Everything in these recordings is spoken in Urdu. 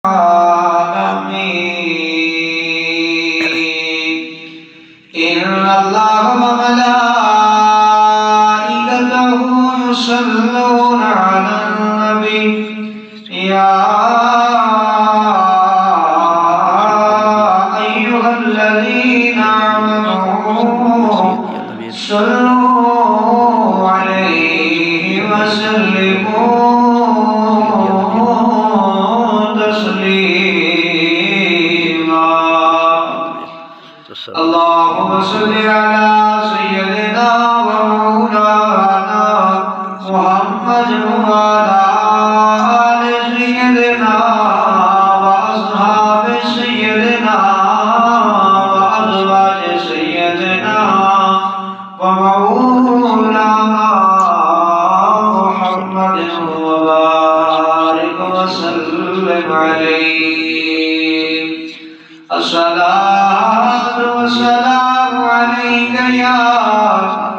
إن الله وملائكته يصلون على النبي يا أيها الذين آمنوا صلوا عليه وسلموا تسليما اللهم صل على سيدنا ومولانا محمد وعلى آل سيدنا وأصحاب سيدنا وأزواج سيدنا ومولانا محمد وبارك وسلم عليه الصلاة والسلام عليك يا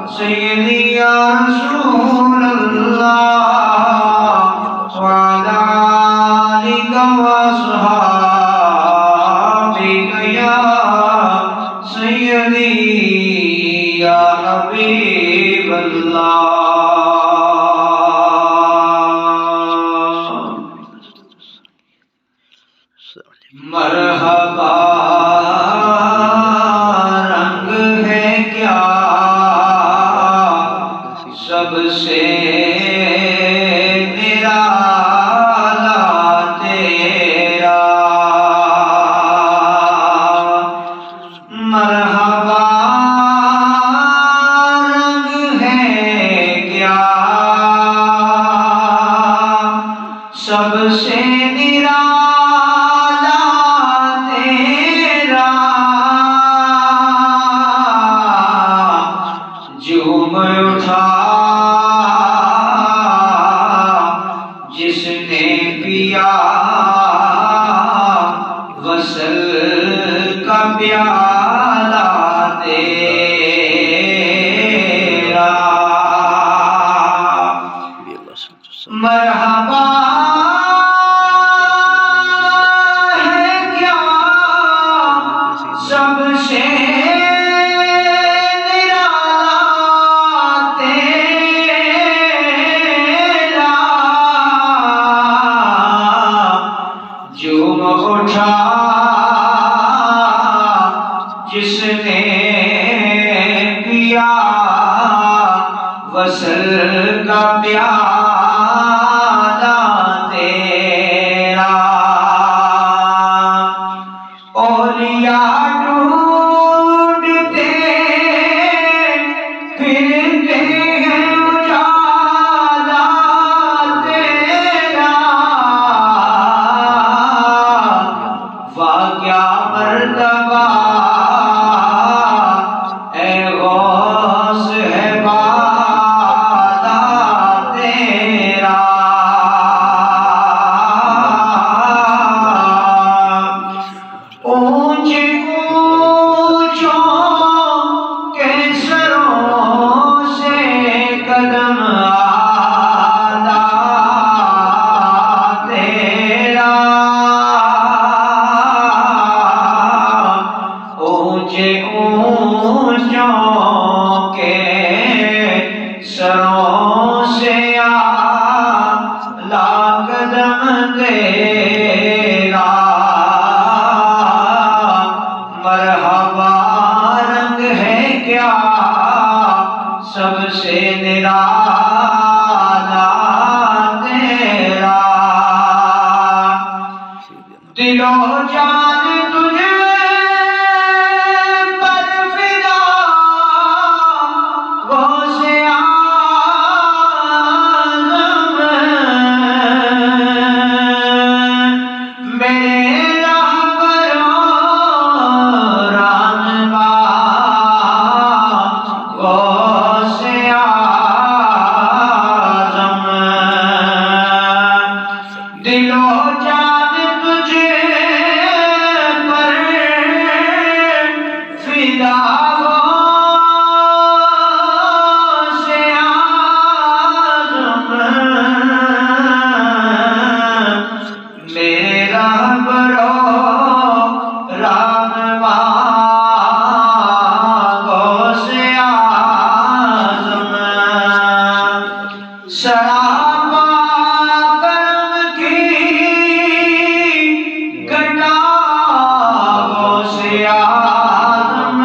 سيدي يا رسول الله وعلى آلك وأصحابك يا سيدي يا حبيب الله مرحبا رنگ ہے کیا سب سے نرالا تیرا مرحبا رنگ ہے کیا سب سے نرالا جھوم اٹھا جس نے پیا وصل کا پیالہ تیرا مرحبا ہے کیا سب سے اٹھا جس نے پیا وصل کا پیالہ تیرا اولیاء ڈھونڈتے پھرتے ہیں اجالا تیرا کیا مرتبہ اے غوث ہے بالا تیرا اونچے اونچوں کے سروں سے قدم آلا تیرا اونچوں کے سروں سے آلا قدم تیرا مرحبا رنگ ہے کیا سب سے نرالا تیرا دل و جان تجھے دل و جان تجھے پر رہبرو رہنما غوث اعظم سراپا کرم کی گھٹا غوث اعظم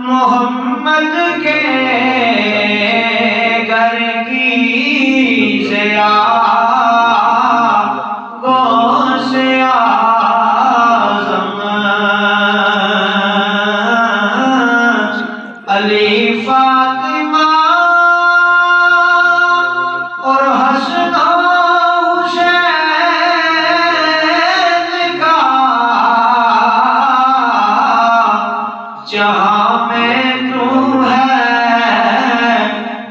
محمد کے گھر کی ضیا غوث اعظم علی فاطمہ اور حسن حسین کا جہاں میں تو ہے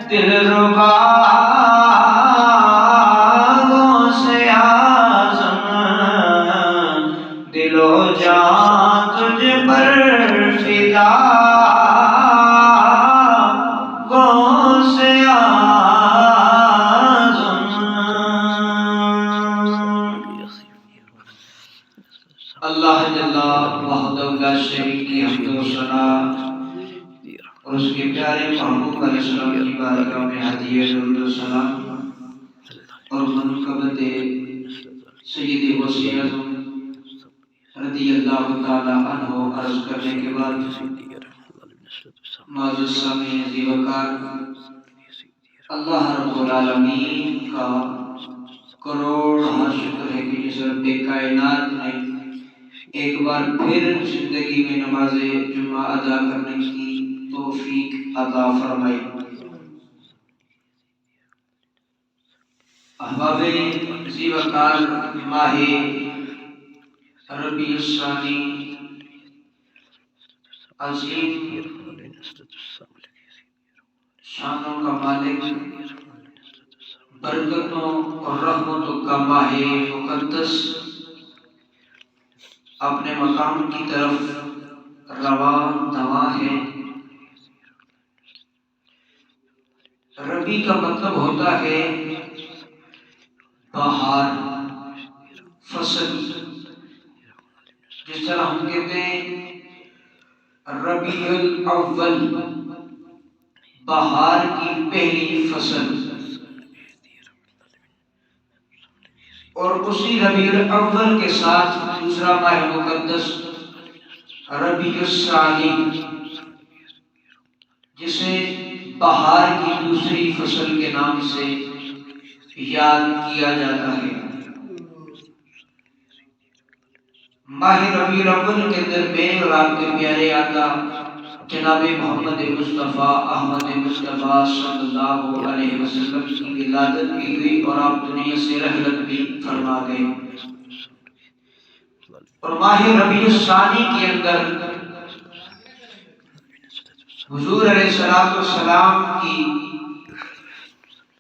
دلربا غوث اعظم دل و جان تجھ پر فدا غوث اعظم اللہ جل وحدہ لا شریک کی حمد و ثنا اور اس کے پیارے محبوب علیہ السلام کی بارگاہ میں ہدیہ درود و سلام اور منقبت سید غوث اعظم رضی اللہ تعالی عنہ عرض کرنے کے بعد معزز سامعین عزیز وقار اللہ رب العالمین کا کروڑ شکر ہے کہ جس رب کائنات نے ایک بار پھر زندگی میں نماز جمعہ ادا کرنے کی توفیق عطا فرمائی۔ احباب عزیز وقار ماہ ربیع الثانی عظیم شانوں کا مالک برکتوں اور رحمتوں کا ماہ مقدس اپنے مقام کی طرف رواں دواں ہے۔ ربی کا مطلب ہوتا ہے بہار، فصل، جس طرح ہم کہتے ہیں ربیع الاول بہار کی پہلی فصل، اور اسی ربیع الاول کے ساتھ دوسرا ماہ مقدس ربیع الثانی جسے بہار کی دوسری فصل کے نام سے یاد کیا جاتا ہے۔ ماہ ربیع الاول کے اندر میرے اور آپ کے پیارے آقا جناب محمد مصطفیٰ احمد مصطفیٰ صلی اللہ علیہ وسلم کی ولادت بھی ہوئی اور آپ دنیا سے رحلت بھی فرما گئے۔ اور ماہ ربیع الثانی کے اندر حضور علیہ السلام کی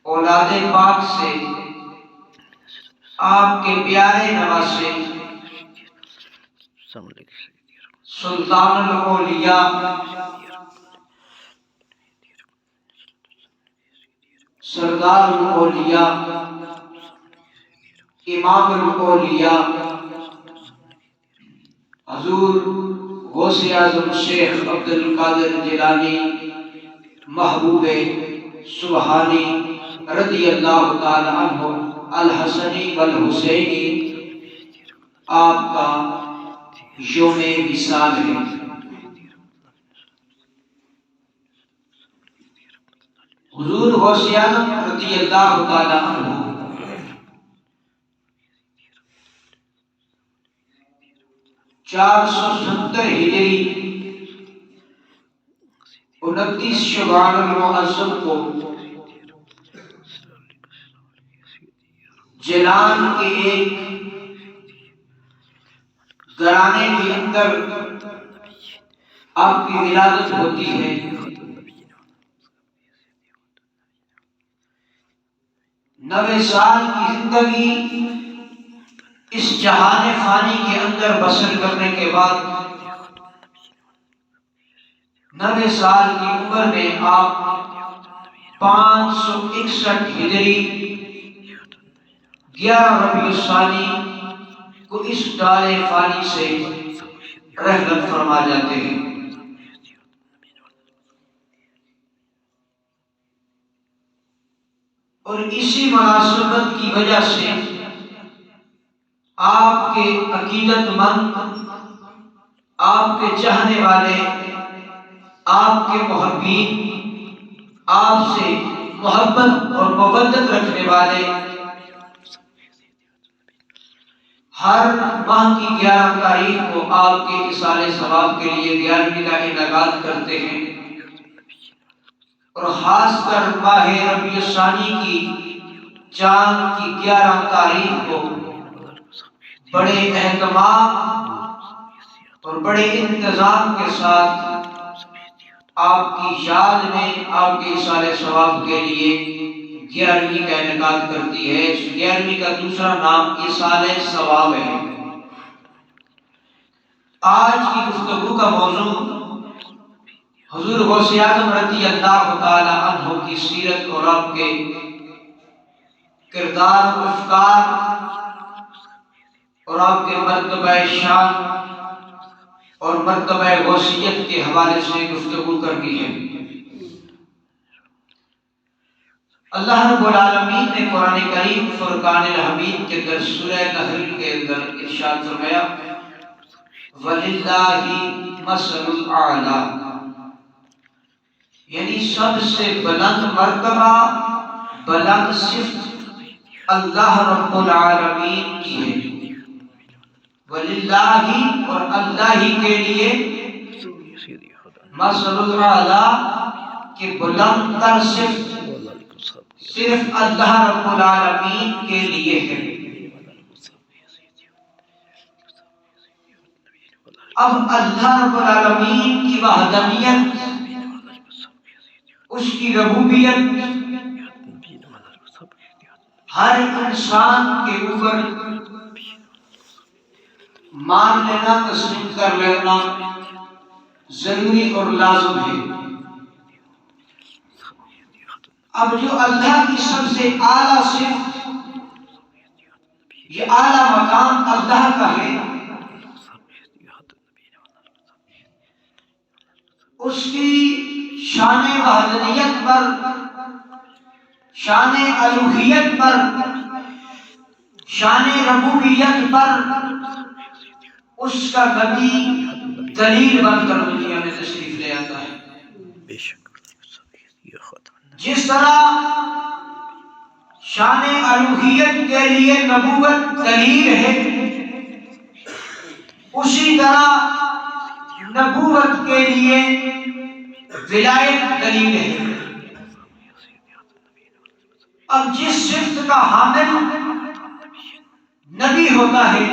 اولاد پاک سے آپ کے پیارے نواسے سلطان الاولیاء سردار الاولیاء امام الاولیاء حضور غوث اعظم شیخ عبد القادر جیلانی محبوب سبحانی رضی اللہ تعالی عنہ الحسنی والحسینی آپ کا یوم وصال ہے۔ حضور غوث اعظم رضی اللہ تعالی عنہ 470 ہجری 29 شعبان المعظم کو جیلان کے ایک گھرانے کے اندر آپ کی ولادت ہوتی ہے۔ 90 سال کی زندگی اس جہان فانی کے اندر بسر کرنے کے بعد 90 سال کی عمر میں آپ 561 ہجری 11 ربیع الثانی کو اس ڈالے فانی سے رحلت فرما جاتے ہیں۔ اور اسی مناسبت کی وجہ سے آپ کے عقیدت مند، آپ کے چاہنے والے، آپ کے محبین، آپ سے محبت اور مودت رکھنے والے ہر ماہ کی 11 تاریخ کو آپ کے اصالِ ثواب کے لیے 11ویں کا انعقاد کرتے ہیں، اور خاص کر ماہ ربیع الثانی کی چاند کی 11 تاریخ کو بڑے اہتمام اور بڑے انتظام کے ساتھ آپ کی یاد میں آپ کے اصالِ ثواب کے لیے 11ویں کا انعقاد کرتی ہے۔ 11ویں کا دوسرا نام اصالِ ثواب ہے۔ آج کی گفتگو کا موضوع حضور غوث اعظم رضی اللہ تعالی عنہ کی سیرت اور آپ کے کردار و افکار اور آپ کے مرتبہ شان اور مرتبہ غوثیت کے حوالے سے گفتگو کرنی ہے۔ اللہ رب العالمین نے قرآن کریم فرقان الحمید کے اندر سورہ نحل کے اندر ارشاد فرمایا وَلِلَّهِ مَثَلُ الْأَعْلَىٰ، یعنی سب سے بلند مرتبہ، بلند صفت اللہ رب العالمین کی ہے۔ وَلِلَّهِ، اور اللہ ہی کے لیے، مَثَلُ الْأَعْلَىٰ کہ بلند تر صفت صرف اللہ رب العالمین کے لیے ہے۔ اب اللہ رب العالمین کی وحدانیت، اس کی ربوبیت ہر انسان کے اوپر مان لینا، تسلیم کر لینا ضروری اور لازم ہے۔ اب جو اللہ کی سب سے اعلیٰ صفت، یہ اعلیٰ مقام اللہ کا ہے، اس کی شان وحدانیت پر، شان الوہیت پر، شان ربوبیت پر اس کا نبی دلیل بن کر دنیا میں تشریف لے آتا ہے۔ جس طرح شان الوہیت کے لیے نبوت دلیل ہے، اسی طرح نبوت کے لیے ولایت دلیل ہے۔ اب جس صفت کا حامل نبی ہوتا ہے،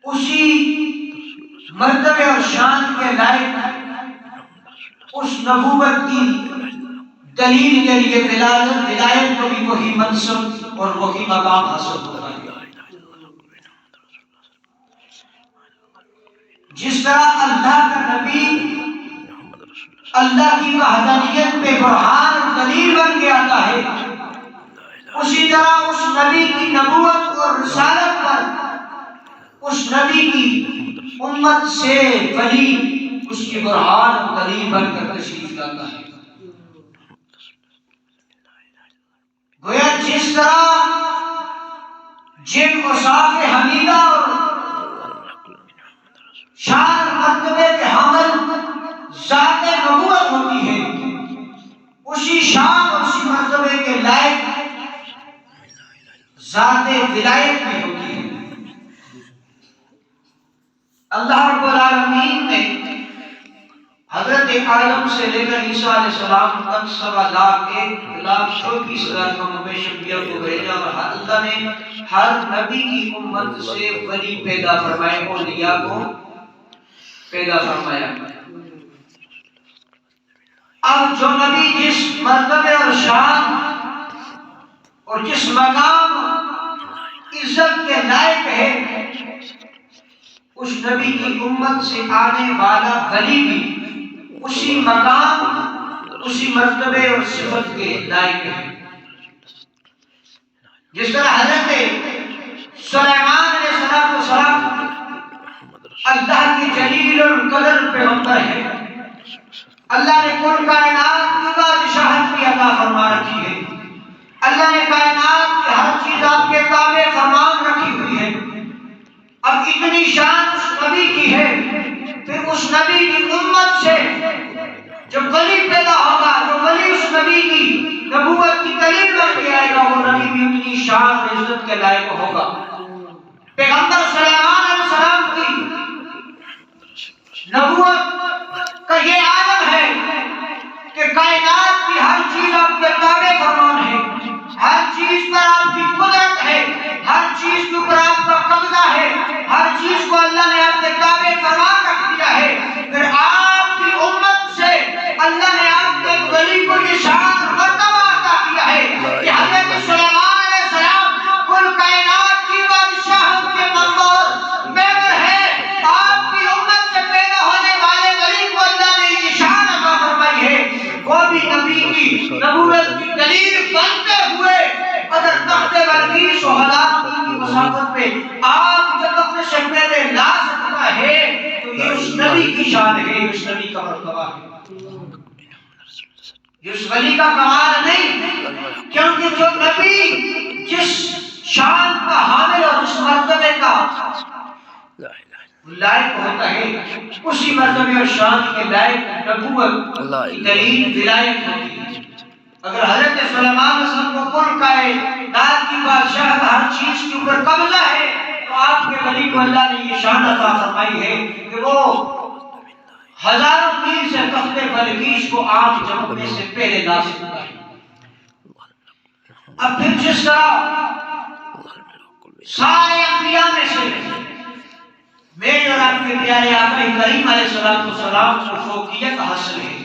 اسی مرتبے اور شان کے لائق اس نبوت کی دلیل کے لیے ولایت کو بھی وہی منصب اور وہی مقام حاصل ہوتا ہے۔ جس طرح اللہ کا نبی اللہ کی وحدانیت پہ برہان اور دلیل بن کے آتا ہے، اسی طرح اس نبی کی نبوت اور رسالت پر اس نبی کی امت سے ولی اس کی برہان اور دلیل بن کر تشریف لاتا ہے۔ گویا جس طرح جن اوصاف حمیدہ اور شان مرتبے کے حامل ذات نبوت ہوتی ہے، اسی شان اور اسی مرتبے کے لائق ذات ولایت میں ہوتی ہے۔ اللہ رب العالمین نے حضرت آدم سے لے کر عیسیٰ علیہ السلام تک 1,34,000 کم بیش انبیاء کو بھیجا، اور اللہ نے ہر نبی کی امت سے ولی پیدا فرمائے، اولیاء کو پیدا فرمایا۔ اب جو نبی جس مرتبے اور شان اور جس مقام عزت کے لائق ہے، اس نبی کی امت سے آنے والا ولی بھی اسی مقام، اسی مرتبے اور صفت کے لائق ہے۔ جس طرح حضرت سلیمان علیہ السلام اللہ کی جلیل القدر پیغمبر ہے، اللہ نے کل کائنات کی بادشاہت بھی عطا فرما رکھی ہے، اللہ نے کائنات کی ہر چیز آپ کے تابع فرمان رکھی ہوئی ہے۔ اب اتنی شان اس نبی کی ہے، پھر اس نبی کی امت سے جو ولی پیدا ہوگا، جو ولی اس نبی کی نبوت کی دلیل بن کے آئے گا، وہ نبی بھی اتنی شان و عزت کے لائق ہوگا۔ پیغمبر سلیمان علیہ السلام کی نبوت کا یہ عالم ہے کہ کائنات کی ہر چیز آپ کے تابع فرمان ہے، ہر چیز پر آپ کی قدرت ہے، ہر چیز کے اوپر آپ کا قبضہ ہے، ہر چیز کو اللہ نے آپ کے تابع فرمان رکھ دیا ہے۔ پھر آپ کی امت سے اللہ نے آپ کے ولی کو یہ شان مرتبہ عطا کیا ہے کہ حضرت سلیمان علیہ السلام کل کائنات کی بادشاہت کے ممبر ممبر ہے، آپ کی امت سے پیدا ہونے والے ولی کو اللہ نے یہ شان عطا فرمائی ہے، وہ بھی نبی کی نبوت کی دلیل بنتے ہوئے اگر تخت بلقیس و ہلاک کی مسافت پہ آپ جب اپنے سے پہلے لا سکتا ہے تو یہ اس نبی کی شان ہے، اس نبی کا مرتبہ ہے، یہ اس ولی کا کمال نہیں، کیونکہ جو نبی جس شان کا حامل اور اس مرتبے کا لائق ہوتا ہے، اسی مرتبے اور شان کے لائق نبوت کی دلیل ولایت ہوتی ہے۔ اگر حضرت سلیمان علیہ السلام کو کل کائنات کی بادشاہت ہر چیز کے اوپر قبضہ ہے، تو آپ کے ولی کو اللہ نے یہ شان عطا فرمائی ہے کہ وہ ہزاروں میل سے تخت بلقیس کو آنکھ جھپکنے سے پہلے لا سکتا ہے۔ اب پھر جس طرح سارے انبیاء میں سے میرے اور آپ کے پیارے آقا کریم علیہ السلام کو فوقیت حاصل ہے،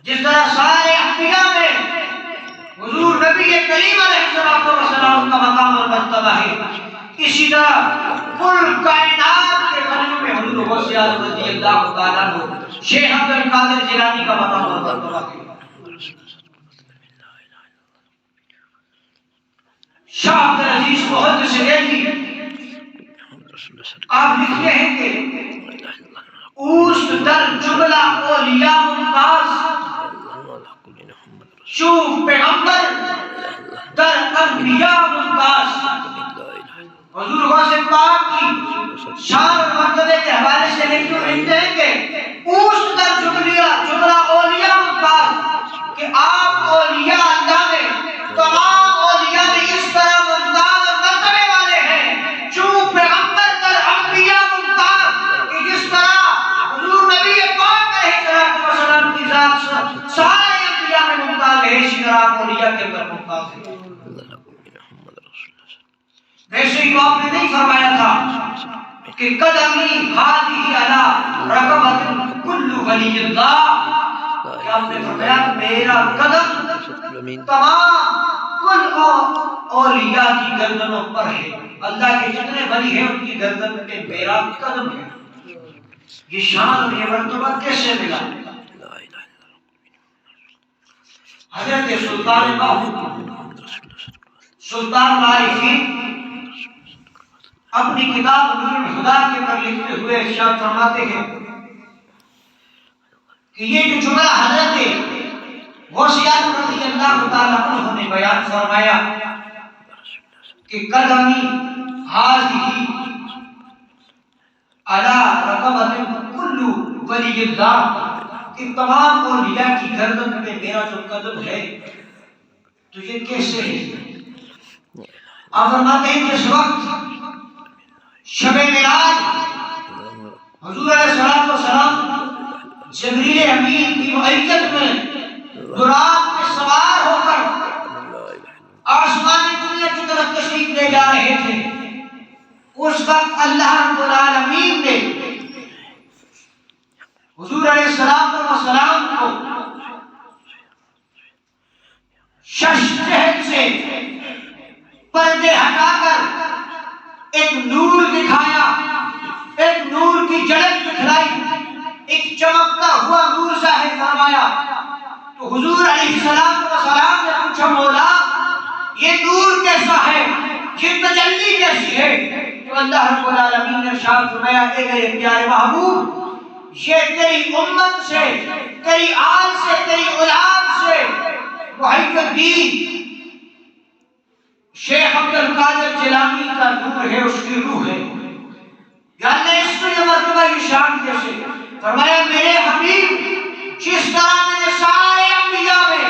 جس طرح سارے انبیاء میں حضور نبی کریم علیہ السلام کا مقام اور مرتبہ ہے، اسی طرح کل کائنات کے ولیوں میں حضور غوث اعظم رضی اللہ تعالیٰ عنہ شیخ عبد القادر جیلانی کا مقام اور مرتبہ ہے۔ شاہ عبد العزیز محدث دہلوی آپ لکھتے ہیں کہ اوست در جملہ اولیاء ممتاز، چون پیغمبر در انبیاء ممتاز۔ حضور غوث پاک کی شان اور مرتبے کے حوالے سے لکھتے ہیں کہ اوست در جملہ اولیاء ممتاز، کہ آپ اولیاء اللہ میں تمام اولیاء میں اس طرح ممتاز اور مرتبے والے ہیں، چون پیغمبر در انبیاء ممتاز، کہ جس طرح حضور نبی پاک علیہ السلام کی ذات سارے انبیاء میں ممتاز ہے، اسی طرح آپ اولیاء کے اندر ممتاز ہیں۔ ویسے ہی آپ نے نہیں فرمایا تھا کہ قدمی ہادی علی رقبت کل ولی اللہ، کہ آپ نے فرمایا میرا قدم تمام کل اولیاء کی گردنوں پر ہے، اللہ کے جتنے ولی ہیں ان کی گردن پہ میرا قدم ہے۔ یہ شان اور یہ مرتبہ کیسے ملا؟ حضرت سلطان باہو سلطان العارفین اپنی کتاب نور الہدیٰ کے پر لکھتے ہوئے ارشاد فرماتے ہیں کہ یہ جو جملہ حضرت غوث اعظم رضی اللہ تعالیٰ عنہ نے بیان فرمایا کہ قدمی ہذہ علی رقبۃ کل ولی اللہ، کہ تمام اولیاء کی گردن پہ میرا جو قدم ہے، تو یہ کیسے ہے؟ آپ فرماتے ہیں جس وقت شب معراج حضور علیہ السلام جبریل امین کی معیت میں براق پہ سوار ہو کر آسمانی دنیا کی طرف تشریف لے جا رہے تھے، اس وقت اللہ رب العالمین نے حضور علیہ السلام کو شش جہت سے پردے ہٹا کر ایک نور دکھایا، ایک نور کی جھلک دکھلائی، ایک چمکتا ہوا نور ظاہر فرمایا۔ تو حضور علیہ السلام نے پوچھا مولا یہ یہ تجلی کیسی ہے؟ تو اللہ رب العالمین نے ارشاد فرمایا اے میرے پیارے محبوب، یہ تیری امت سے، تیری آل سے، تیری اولاد سے محی الدین شیخ عبد القادر جیلانی کا نور ہے، اس کی روح ہے۔ یا اللہ اس کو یہ مرتبہ یہ شان کیسے؟ فرمایا میرے حبیب، جس طرح میں نے سارے انبیاء میں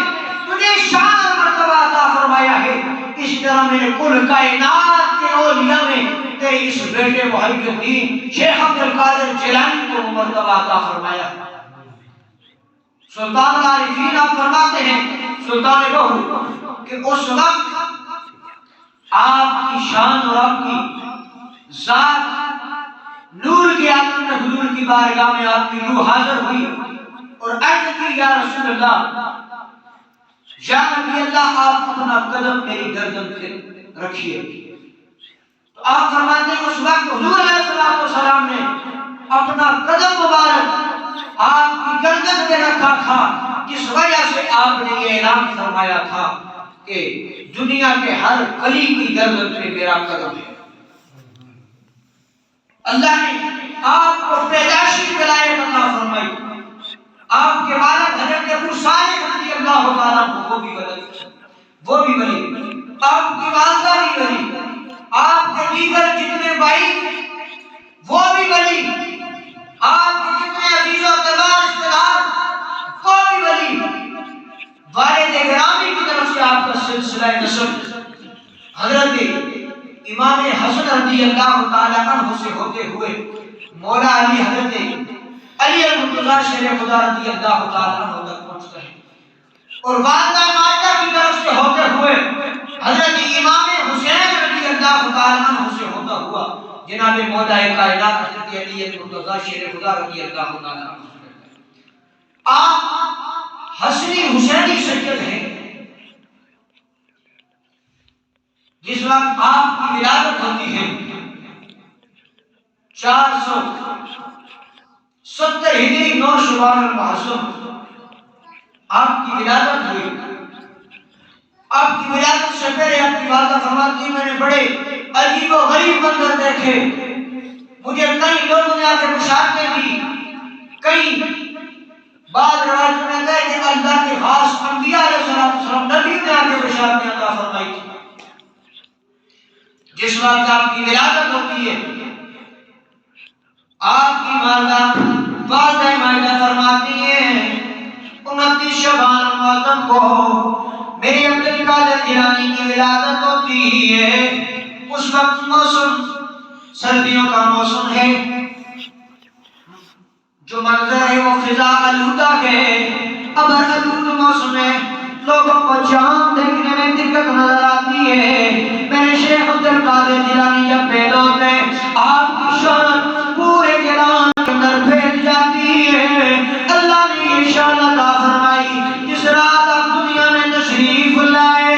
تجھے شان اور مرتبہ عطا فرمایا ہے، اس طرح میں نے کل کائنات کے اولیاء میں تیرے اس بیٹے محی الدین شیخ عبد القادر جیلانی کو مرتبہ عطا فرمایا۔ سلطان العارفین آپ فرماتے ہیں، سلطان بہو، کہ اس وقت آپ کی شان اور آپ کی ذات نور کے عالم میں حضور کی بارگاہ میں آپ کی روح حاضر ہوئی اور عرض کی یا رسول اللہ، یا نبی اللہ، آپ اپنا قدم میری گردن پہ رکھیے۔ تو آپ فرماتے ہیں اس وقت حضور علیہ السلام نے اپنا قدم مبارک آپ کی گردن پہ رکھا تھا، جس وجہ سے آپ نے یہ اعلان فرمایا تھا کہ دنیا کے ہر ولی کی گردن پہ میرا قدم ہے۔ اللہ نے آپ کو پیدائشی ولایت عطا فرمائی۔ آپ کے والد حضرت ابو صالح رضی اللہ تعالیٰ عنہ وہ بھی ولی، آپ کی والدہ بھی ولی، آپ کے دیگر جتنے بھائی وہ بھی ولی، آپ کے جتنے عزیز و قربان رشتہ دار وہ بھی ولی۔ والد گرامی کی طرف سے آپ کا سلسلہ نسب حضرت امام حسن رضی اللہ تعالیٰ عنہ سے ہوتے ہوئے مولا علی حضرت علی المرتضیٰ شیر خدا رضی اللہ تعالیٰ عنہ تک پہنچتا ہے، اور والدہ ماجدہ کی طرف سے ہوتے ہوئے حضرت امام حسین رضی اللہ تعالیٰ عنہ سے ہوتا ہوا جناب مولا کائنات حضرت علی المرتضیٰ شیر خدا رضی اللہ تعالیٰ عنہ۔ آپ حسنی حسینی سید ہیں۔ جس وقت آپ کی ولادت ہوتی ہے 470 ہجری 9 شوال المحرم آپ کی ولادت ہوئی۔ آپ کی ولادت سے پہلے آپ کی والدہ فرماتی ہیں میں نے بڑے عجیب و غریب منظر دیکھے، مجھے کئی لوگوں نے آ کے بشارتیں دی، کئی بعض روایتوں میں ہے کہ اللہ کے خاص انبیاء علیہ السلام نبی نے آ کے بشارتیں عطا فرمائی تھی۔ جس وقت آپ کی ولادت ہوتی ہے آپ کی والدہ ماجدہ فرماتی ہیں 29 شعبان المعظم کو میری عبد القادر جیلانی کی ولادت ہوتی ہے۔ اس وقت موسم سردیوں کا موسم ہے، جو منظر ہے وہ فضا آلودہ ہے، ابر آلود موسم ہے، لوگوں کو چاند دیکھنے میں دقت نظر آتی ہے۔ میرے شیخ عبد القادر جیلانی جب پیدا ہوتے ہیں آپ کی شان پورے جلان کے اندر پھیل جاتی ہے۔ اللہ نے یہ شان عطا فرمائی، جس رات آپ دنیا میں تشریف لائے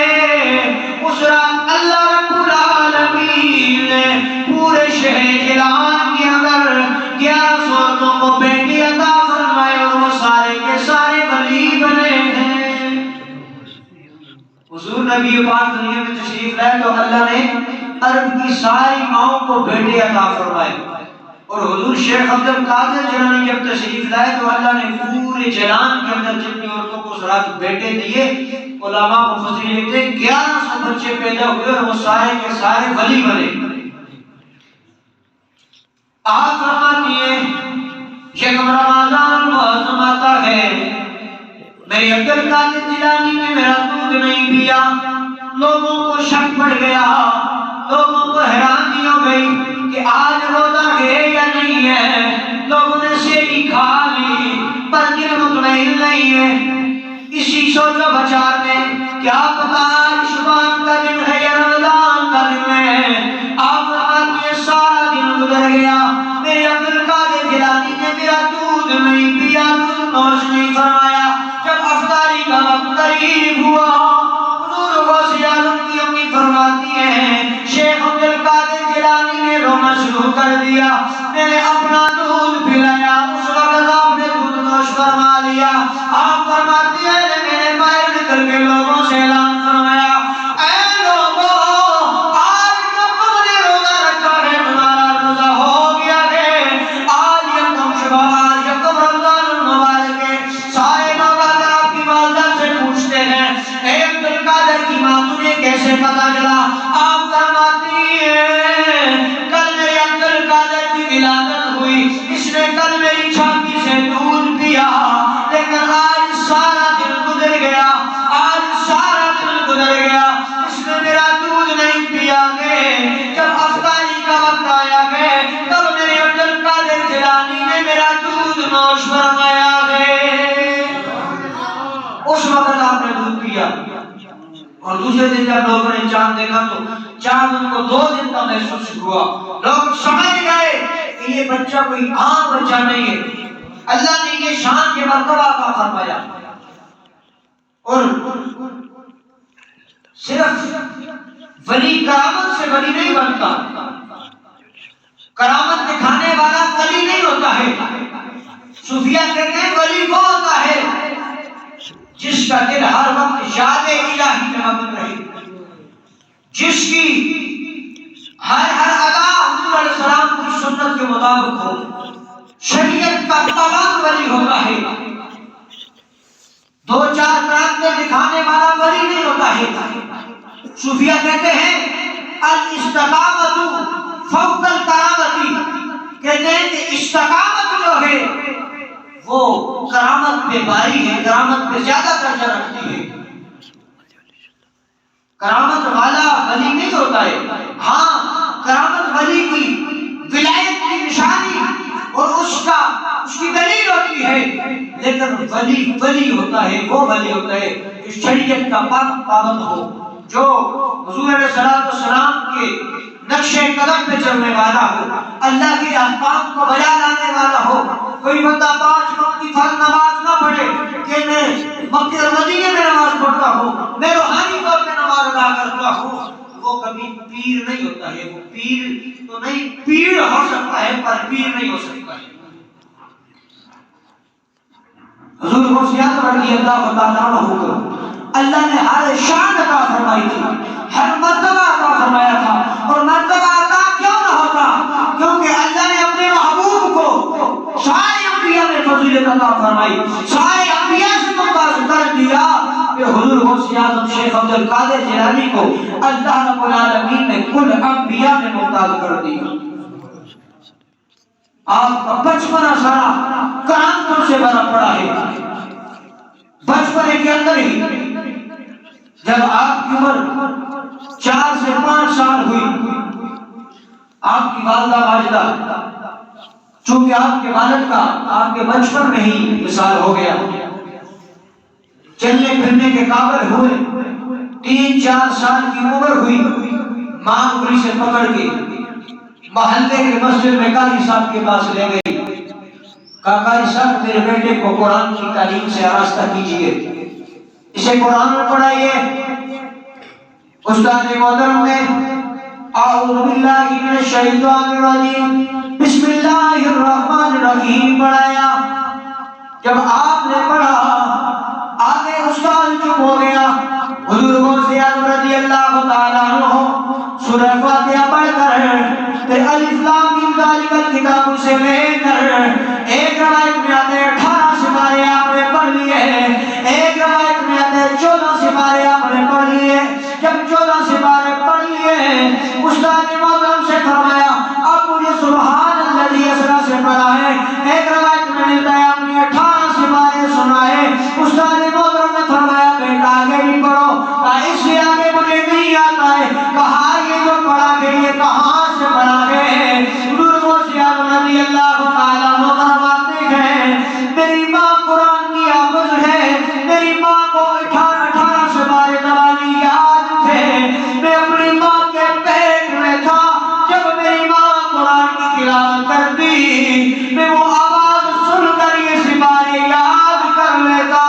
اس رات اللہ رب العالمین نے پورے شہر جلان کے اندر 11 عورتوں کو بیٹی عطا فرمائے اور وہ سارے کے سارے ولی بنے ہیں۔ حضور نبی پاک دنیا میں تشریف لائے تو اللہ نے عرب کی ساری ماؤں کو بیٹے عطا فرمائے، اور حضور شیخ عبد القادر جیلانی جب تشریف لائے تو اللہ نے پورے جلان کے اندر جتنی عورتوں کو سرات بیٹے دیے، علماء مفسرین لکھتے ہیں 1100 بچے پیدا ہوئے اور وہ سارے کے سارے ولی بنے۔ آپ فرماتی ہیں یکم رمضان المعظم آتا ہے، میرے عبد القادر جیلانی نے میرا دودھ نہیں پیا، لوگوں کو شک پڑ گیا، لوگوں کو حیرانی ہو گئی کہ آج روزہ ہے یا نہیں ہے، لوگوں نے سیری کھا لی پر دل مطمئن نہیں ہے۔ اسی سوچ و بچار میں کیا پتا آج شبان کا دن ہے یا رمضان کا دن ہے، آپ فرماتے ہیں سارا دن گزر گیا، میرے عبد القادر جیلانی نے میرا دودھ نہیں پیا، دودھ نوش نہیں فرمایا۔ جب افطاری کا وقت قریب ہوا حضور غوث اعظم کی امی فرماتی ہیں شیخ عبد القادر جیلانی نے رونا شروع کر دیا، میں نے اپنا دودھ پلایا، اس وقت آپ نے دودھ نوش فرما لیا۔ آپ فرماتی ہیں میں نے باہر نکل کے لوگوں سے اعلان فرمایا اے کیسے پتا چلا؟ آپ فرماتی ہیں کل میرے عبد القادر کی ولادت ہوئی، اس نے کل میری چھاتی سے دودھ پیا، لیکن آج سارا دن گزر گیا، آج سارا دن گزر گیا، اس نے میرا دودھ نہیں پیا ہے۔ جب افطاری کا وقت آیا ہے تب میرے عبد القادر جیلانی نے میرا دودھ نوش فرمایا ہے۔ اس وقت آپ نے دودھ پیا، اور دوسرے دن جب لوگوں نے چاند دیکھا تو چاند ان کو 2 دن کا محسوس ہوا۔ لوگ سمجھ گئے کہ یہ بچہ کوئی عام بچہ نہیں ہے، اللہ نے یہ شان کے مرتبہ کا فرمایا۔ اور صرف ولی کرامت سے ولی نہیں بنتا، کرامت دکھانے والا ولی نہیں ہوتا ہے۔ صوفیہ کہتے ہیں ولی وہ ہوتا ہے جس کا دل ہر وقت یاد الہی میں مگن رہے، جس کی ہر ادا حضور علیہ السلام کی سنت کے مطابق ہو، شریعت کا پابند ولی ہوتا ہے۔ 2-4 کرامتیں دکھانے والا ولی نہیں ہوتا ہے۔ صوفیہ کہتے ہیں الاستقامت فوق الکرامت، کہتے ہیں کہ استقامت جو ہے وہ کرامت پہ باری ہے، کرامت پہ زیادہ درجہ رکھتی ہے۔ کرامت والا ولی نہیں ہوتا ہے، ہاں کرامت ولی کی ولایت کی نشانی اور اس کی دلیل ہوتی ہے، لیکن ولی ہوتا ہے وہ ولی ہوتا ہے جو شریعت کا پابند ہو، جو حضور علیہ السلام کے نقش قدم پہ چلنے والا ہو، اللہ کے احکام کو بجا لانے والا ہو۔ کوئی بندہ 5 وقت کی فرض نماز نہ پڑھے کہ میں مکہ اور مدینے میں نماز پڑھتا ہوں، میں روحانی طور پہ نماز ادا کرتا ہوں، وہ کبھی پیر نہیں ہوتا ہے۔ وہ پیر تو نہیں، پیر ہو سکتا ہے پر پیر نہیں ہو سکتا ہے۔ حضور غوث اعظم رضی اللہ تعالیٰ عنہ کو اللہ نے ہر شان عطا فرمائی تھی، ہر مرتبہ عطا فرمایا تھا، اور مرتبہ عطا کیوں نہ ہوتا؟ کیونکہ اللہ نے اپنے محبوب کو سارے انبیاء میں فضیلت عطا فرمائی، سارے انبیاء سے ممتاز کر دیا کہ حضور غوث اعظم شیخ عبد القادر جیلانی کو اللہ رب العالمین نے کل انبیاء میں ممتاز کر دیا۔ آپ کا بچپنا سارا کرامتوں سے بھرا پڑا ہے۔ بچپنے کے اندر ہی جب آپ کی عمر 4 سے 5 سال ہوئی، آپ کی والدہ ماجدہ، چونکہ آپ کے والد کا آپ کے بچپن میں ہی وصال ہو گیا، چلنے پھرنے کے قابل ہوئے، 3-4 سال کی عمر ہوئی، ماں انگلی سے پکڑ کے محلے کے مسجد میں قاری صاحب کے پاس لے گئی، کہا قاری صاحب میرے بیٹے کو قرآن کی تعلیم سے آراستہ کیجیے، اسے قرآن میں پڑھائیے۔ استاد محترم نے اعوذ باللہ من الشیطان الرجیم بسم اللہ الرحمن الرحیم پڑھایا۔ جب آپ نے پڑھا آگے استاد چپ ہو گیا۔ حضور غوث اعظم رضی اللہ تعالیٰ عنہ سورہ فاتحہ پڑھ کر پھر الف لام میم ذالک الکتاب سے لے کر ایک روایت میں آتے 18 سپارے آپ نے پڑھ لیے، ایک روایت میں آتے 14 سپارے آپ نے پڑھ لیے۔ جب 14 سپارے پڑھ لیے استاد محترم سے فرمایا اب مجھے سبحان الذی اسریٰ سے پڑھا ہے۔ ایک روایت میں ملتا ہے آپ نے 18 سپارے سنائے۔ استاد محترم نے فرمایا بیٹا آگے بھی پڑھو، کہا اس سے آگے مجھے نہیں آتا ہے۔ کہا یہ جو پڑھا گئے یہ کہاں سے پڑھا گئے؟ حضور غوث اعظم رضی اللہ تعالیٰ عنہ فرماتے ہیں میری ماں قرآن کی حافظ ہے، میری ماں کو 18 سپارے زبانی یاد تھے۔ میں اپنی ماں کے پیٹ میں تھا، جب میری ماں قرآن کی تلاوت کرتی میں وہ آواز سن کر یہ سپارے یاد کر لیتا۔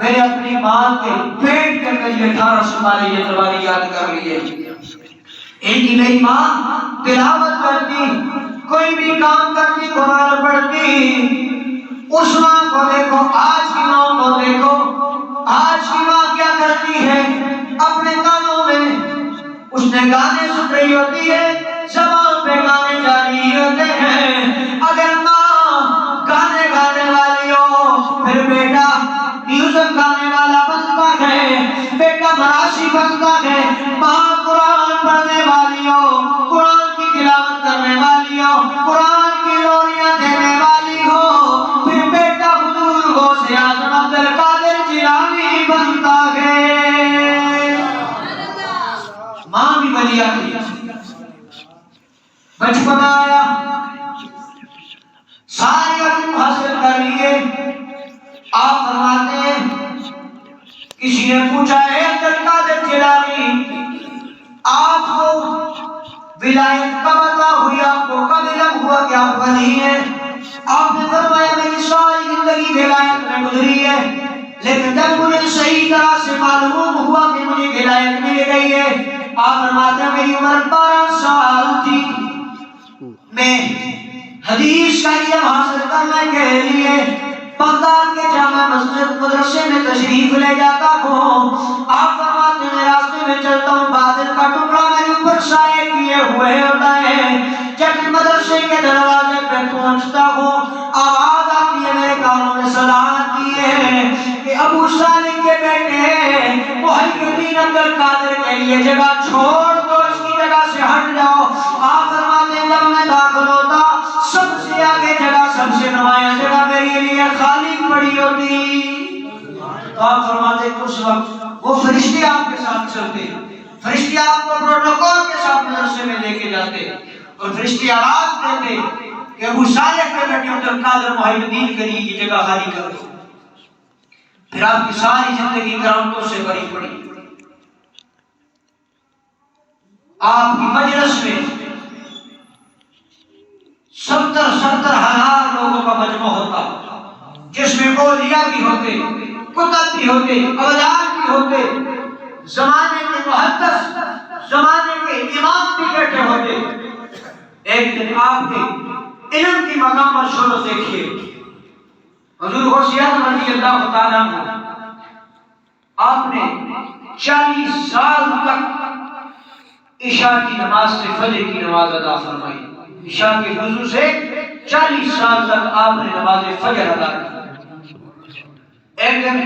میں نے اپنی ماں کے پیٹ کے اندر 18 سپارے یہ زبانی یاد کر لیے۔ ایک میری ماں تلاوت کرتی، کوئی بھی کام کرتی، قرآن پڑھتی، اس ماں کو دیکھو، آج کی ماں کو دیکھو، آج کی ماں کیا کرتی ہے؟ اپنے کانوں میں اس نے گانے سن رہی ہوتی ہے، زبان پہ گانے جاری ہوتے ہیں۔ اگر ماں گانے گانے والی ہو پھر بیٹا میوزک گانے والا بنتا ہے، بیٹا مراسی بنتا ہے، ماں قرآن پڑھنے والیوں، قرآن کی تلاوت کرنے والیوں، قرآن کی لوریاں دینے والی ہو، پھر بیٹا حضور غوث اعظم عبد القادر جیلانی بنتا ہے۔ ماں بھی ولیہ تھی۔ بچپن آیا، سارے علم حاصل کر لیے۔ آپ فرماتے ہیں کسی نے پوچھا ہے عبد القادر جیلانی آپ کو ولایت کب عطا ہوئی، آپ کو کب علم ہوا کہ آپ ولی ہیں؟ آپ نے فرمایا میری ساری زندگی ولایت میں گزری ہے، لیکن جب مجھے صحیح طرح سے معلوم ہوا کہ مجھے ولایت مل گئی ہے، آپ فرماتے ہیں میری عمر 12 سال تھی، میں حدیث کا علم حاصل کرنے کے لیے بغداد کے جامع مسجد مدرسے میں تشریف لے جاتا ہوں۔ آپ فرماتے ہیں راستے میں چلتا ہوں، بادل کا ٹکڑا میرے اوپر سایہ کیے ہوئے ہوتا ہے، جب مدرسے کے دروازے پہ پہنچتا ہوں آواز آتی ہے، میرے کانوں میں صدا آتی ہے کہ ابو صالح کے بیٹے محی الدین عبد القادر کے لیے جگہ چھوڑ دو، اس کی جگہ سے ہٹ جاؤ۔ آپ فرماتے ہیں جب میں داخل ہوتا سب سے آگے جگہ، سب سے نمایاں جگہ میرے لیے خالی پڑی ہوتی، تو آپ فرماتے ہیں اس وقت وہ فرشتے آپ کے ساتھ چلتے، فرشتے آپ کو پروٹوکول کے ساتھ مدرسے میں لے کے جاتے، اور فرشتے آواز دیتے کہ ابو صالح کے بیٹے عبد القادر محی الدین کے لیے کی جگہ خالی کرو۔ پھر آپ کی ساری زندگی گراؤنڈوں سے بھری پڑی۔ آپ کی مجلس میں 70,000 لوگوں کا مجمع ہوتا، جس میں اولیاء بھی ہوتے، کتب بھی ہوتے، اولیاء بھی ہوتے، زمانے کے محدث، زمانے کے امام بھی بیٹھے ہوتے۔ ایک دن آپ نے علم کی مقام اور شرف دیکھیے، حضور غوث اعظم رضی اللہ تعالیٰ عنہ آپ نے 40 سال تک عشاء کی نماز سے فجر کی نماز ادا فرمائی، عشاء کے وضو سے 40 سال تک آپ نے نماز فجر ادا کی۔ ایک دن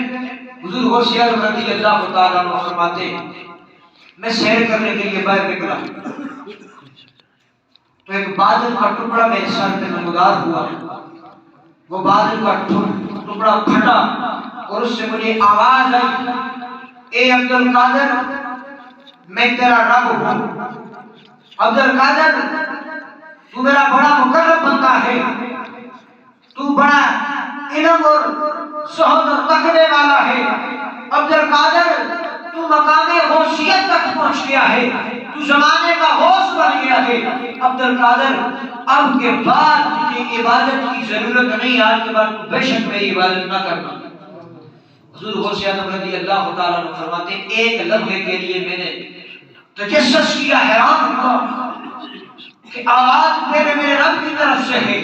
حضور غوث اعظم رضی اللہ تعالیٰ عنہ فرماتے ہیں میں سیر کرنے کے لیے باہر نکلا تو ایک بادل کا ٹکڑا میرے سر پہ نمودار ہوا، وہ بادل کا ٹکڑا پھٹا اور اس سے مجھے آواز آئی اے عبد القادر میں تیرا رب ہوں، عبد القادر تو میرا بڑا مقرب بندہ ہے، تو بڑا علم اور زہد اور تقوی والا ہے، عبد القادر تو مقام غوثیت تک پہنچ گیا ہے، تو زمانے کا غوث بن گیا ہے، عبد القادر اب کے بعد تجھے عبادت کی ضرورت نہیں، آج کے بعد تو بے شک میری عبادت نہ کرنا۔ حضور غوث اعظم رضی اللہ تعالیٰ عنہ فرماتے ہیں ایک لمحے کے لیے میں نے تجسس کیا، حیران ہوا کہ آواز میرے رب کی طرف سے ہے،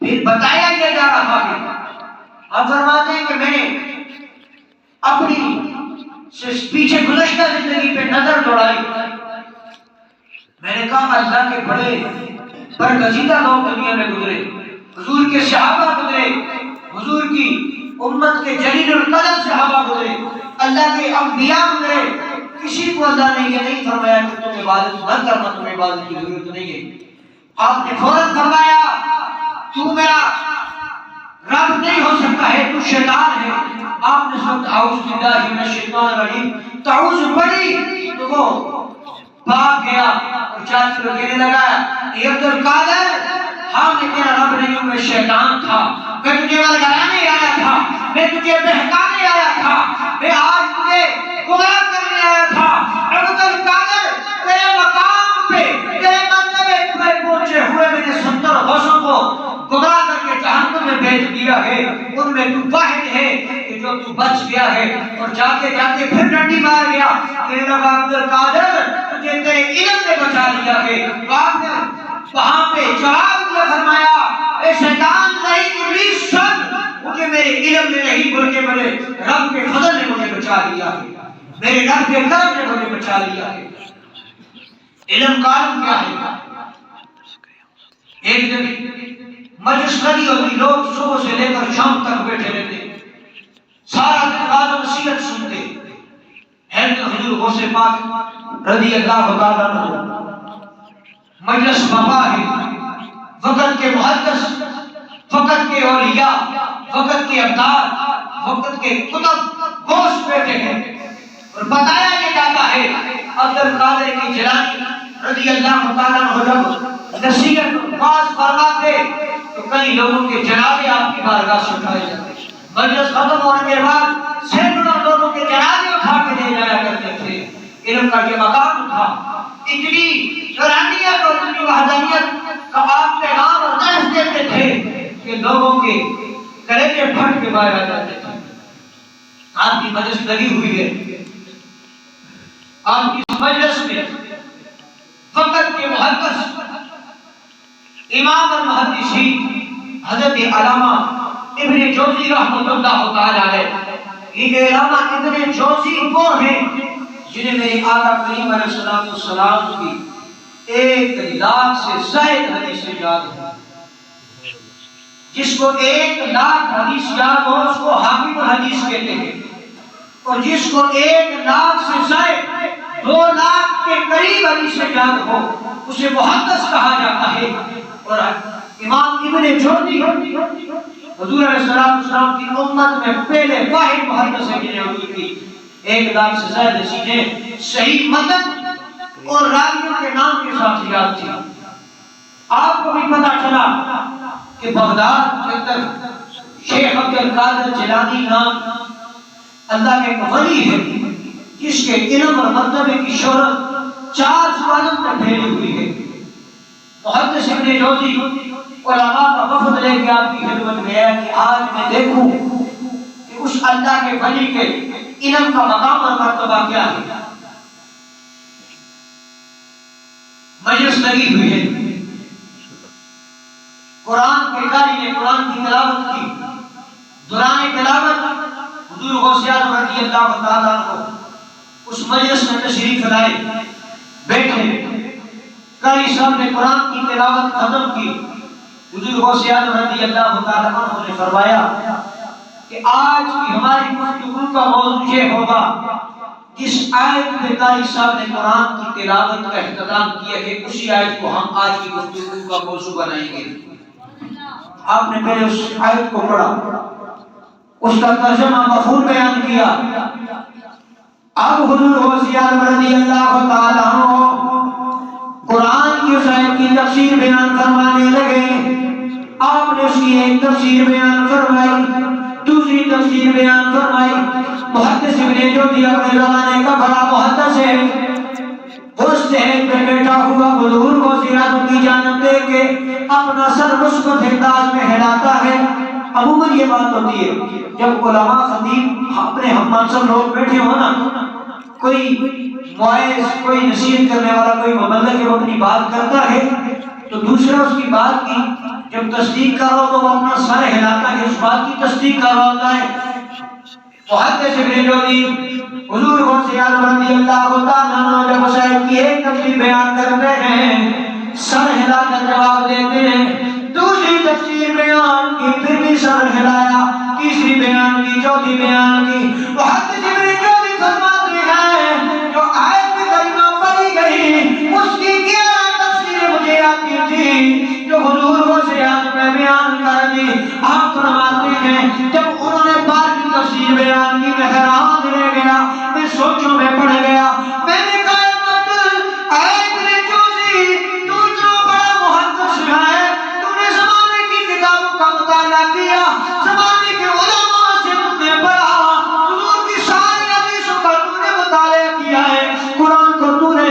پھر بتایا یہ جا رہا ہے۔ آپ فرماتے ہیں کہ میں نے اپنی پیچھے گزشتہ زندگی پہ نظر دوڑائی، میں نے کہا اللہ کے بڑے برگزیدہ لوگ دنیا میں گزرے، حضور کے صحابہ گزرے، حضور کی امت کے جلیل القدر صحابہ گزرے، اللہ کے انبیاء گزرے، کسی کو اللہ نے یہ نہیں فرمایا کہ تم عبادت نہ کرنا، تمہیں عبادت کی ضرورت نہیں ہے۔ آپ نے فوراً فرمایا تو میرا رب نہیں ہو سکتا ہے، تو شیطان ہے۔ آپ نے سب اعوذ باللہ من الشیطان الرجیم تعوذ پڑھی تو وہ بھاگ گیا اور چاچی کو کہنے لگا اے عبد القادر ہاں میں تیرا رب نہیں ہوں، میں شیطان تھا، میں تجھے ورگلانے آیا تھا، میں تجھے بہکانے آیا تھا، میں آج تجھے گمراہ کرنے آیا تھا۔ عبد القادر تیرے مقام پہ تیرے مرتبے پہ پہنچے ہوئے میں نے 70 غوثوں کو گمراہ کر کے جہنم میں بھیج دیا ہے، ان میں تو واحد ہے کہ جو تو بچ گیا ہے۔ اور جاتے جاتے پھر ڈنڈی مار گیا، کہنے لگا عبد القادر تجھے تیرے علم نے بچا لیا ہے۔ تو آپ نے وہاں پہ جواب دیا، فرمایا اے شیطان نہیں ابلیس سن، مجھے میرے علم نے نہیں بلکہ میرے رب کے فضل نے مجھے بچا لیا ہے، میرے رب کے کرم نے مجھے بچا لیا ہے۔ علم کا علم کیا ہے؟ ایک دن مجلس لگی ہوتی، لوگ صبح سے لے کر شام تک بیٹھے رہتے، سارا دن وعظ و نصیحت سنتے، غوث پاک رضی اللہ تعالیٰ عنہ مجلس وفا ہے، وقت کے محدث، وقت کے اولیاء، وقت کے ابدال، وقت کے کتب گوش بیٹھے ہیں اور بتایا یہ جاتا ہے عبد القادر کی جیلانی رضی اللہ تعالیٰ عنہ جب نصیحت واز فرماتے تو کئی لوگوں کے جنازے آپ کی بارگاہ سے اٹھائے جاتے، مجلس ختم ہونے کے بعد سینکڑوں لوگوں کے جنازے اٹھا کے لے جایا کرتے تھے۔ علم کا یہ مقام تھا، اتنی نورانیت اور اتنی وحدانیت کا آپ پیغام اور درس دیتے تھے کہ لوگوں کے کلیجے پھٹ کے باہر آ جاتے تھے۔ آپ کی مجلس لگی ہوئی ہے، آپ کی مجلس میں وقت کے محدث امام اور محدثین حضرت علامہ ابن جوزی رحمۃ اللہ تعالی علیہ، یہ علامہ ابن جوزی وہ ہیں جنہیں میرے آقا کریم علیہ السلام کی 1,00,000 سے زائد حدیث یاد ہے۔ جس کو 1,00,000 حدیث یاد ہو اس کو حافظ الحدیث کہتے ہیں، اور جس کو 1,00,000 سے زائد 2,00,000 کے قریب حدیث یاد ہو اسے محدث کہا جاتا ہے۔ اور امام ابن جوزی حضور علیہ السلام کی امت میں پہلے واحد محدث ہے جنہیں حضور کی 1,00,000 سے زائد حدیثیں صحیح متن اور راویوں کے نام کے ساتھ یاد تھی۔ آپ کو بھی پتا چلا کہ بغداد کے اندر شیخ عبد القادر جیلانی نام اللہ کے ایک ولی ہے جس کے علم اور مرتبے کی شہرت 4 سوالوں میں پھیلی ہوئی ہے۔ محدث ابن جوزی علماء کا وفد لے کے آپ کی خدمت میں ہے کہ آج میں دیکھوں کہ اس اللہ کے ولی کے علم کا مقام اور مرتبہ کیا ہے۔ مجلس لگی ہوئی ہے، قرآن کے قاری نے قرآن کی تلاوت کی، دوران تلاوت حضور غوث اعظم رضی اللہ تعالیٰ عنہ اس مجلس میں تشریف لائے، بیٹھے، قاری صاحب نے قرآن کی تلاوت ختم کی، حضور غوث اعظم رضی اللہ تعالیٰ عنہ نے فرمایا کہ آج کی ہماری گفتگو کا موضوع یہ ہوگا جس آیت پہ قاری صاحب نے قرآن کی تلاوت کا اختتام کیا ہے اسی آیت کو ہم آج کی گفتگو کا موضوع بنائیں گے۔ آپ نے پہلے اس آیت کو پڑھا، اس کا ترجمہ مفہوم بیان کیا، اب حضور غوث اعظم رضی اللہ تعالیٰ عنہ قرآن کی اس آیت کی تفسیر بیان فرمانے لگے۔ آپ نے اس کی ایک تفسیر بیان فرمائی، دوسری تفسیر بیان فرمائی۔ محدث ابن جوزی اپنے زمانے کا بڑا محدث ہے، وہ اسٹیج پہ بیٹھا ہوا حضور غوث اعظم کی جانب دیکھ کے اپنا سر مثبت انداز میں ہلاتا ہے۔ عموماً یہ بات ہوتی ہے جب علماء خطیب اپنے ہم منصب لوگ بیٹھے ہو نا، کوئی معاذ، کوئی نصیحت کرنے والا، کوئی مبلغ جب اپنی بات کرتا ہے تو دوسرا اس کی بات کی جب تصدیق کر رہا ہو تو وہ اپنا سر ہلاتا ہے، اس بات کی تصدیق کر رہا ہوتا ہے۔ محدث ابن جوزی حضور غوث اعظم رضی اللہ تعالیٰ عنہ جب اس آیت کی ایک تفسیر بیان کرتے ہیں سر ہلا کر جواب دیتے ہیں، دوسری تفسیر بیان کی پھر بھی سر ہلایا، تیسری بیان کی، چوتھی بیان کی۔ محدث ابن جوزی فرماتے ہیں جو آیت کریمہ پڑھی گئی اس کی 11 تفسیریں مجھے آتی تھی جو حضور غوث اعظم نے بیان کر دی۔ آپ فرماتے ہیں جب انہوں نے 12ویں تفسیر بیان کی میں حیران رہ گیا، میں سوچوں میں پڑ گیا، میں نے کہا ابن جوزی تو اتنا بڑا محدث ہے، تو نے زمانے کی کتابوں کا مطالعہ کیا، زمانے کے علماء سے تم نے پڑھا، حضور کی ساری حدیثوں کا تو نے مطالعہ کیا ہے، قرآن کو تو نے